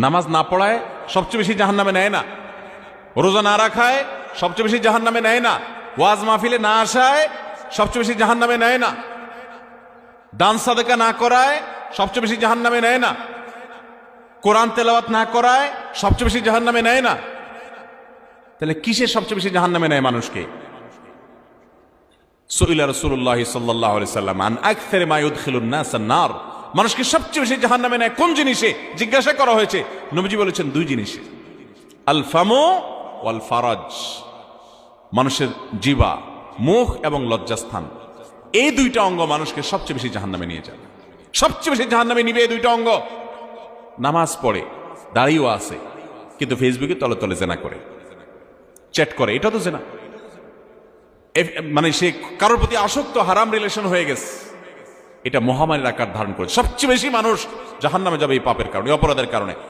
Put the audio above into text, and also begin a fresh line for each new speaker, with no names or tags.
নামাজ না পড়ায় সবচেয়ে বেশি জাহান্নামে নেয় না, রোজা না রাখায় সবচেয়ে বেশি জাহান্নামে নেয় না, ওয়াজ মাহফিলে না আসায় সবচেয়ে বেশি জাহান্নামে নেয় না, দান সাদেকা না করায় সবচেয়ে বেশি জাহান্নামে নেয় না, কোরআন তেলাওয়াত না করায় সবচেয়ে বেশি জাহান্নামে নেয় না। তাহলে কিসের সবচেয়ে বেশি জাহান্নামে নেয় মানুষকে? সুইলা রাসূলুল্লাহ সাল্লাল্লাহু আলাইহি সাল্লাম আন আকসার মা ইউদখিলুন নাস আন-নার, মানুষকে সবচেয়ে বেশি জাহান্নামে নেয় কোন জিনিসে জিজ্ঞাসা করা হয়েছে। নবীজি বলেছেন দুই জিনিসে, আল ফামু ওয়াল ফারাজ, মানুষের জিহ্বা, মুখ এবং লজ্জাস্থান, এই দুইটা অঙ্গ মানুষকে সবচেয়ে বেশি জাহান্নামে নিয়ে যাবে। সবচেয়ে বেশি জাহান্নামে নিবে এই দুইটা অঙ্গ। নামাজ পড়ে, দাঁড়িয়েও আছে, কিন্তু ফেসবুকে তলে তলে জেনা করে, চ্যাট করে, এটা তো জেনা। মানে সে কারোর প্রতি আসক্ত, হারাম রিলেশন হয়ে গেছে, এটা মহামারীর আকার ধারণ করে। সবচেয়ে বেশি মানুষ জাহান্নামে যাবে এই পাপের কারণে, অপরাধের কারণে।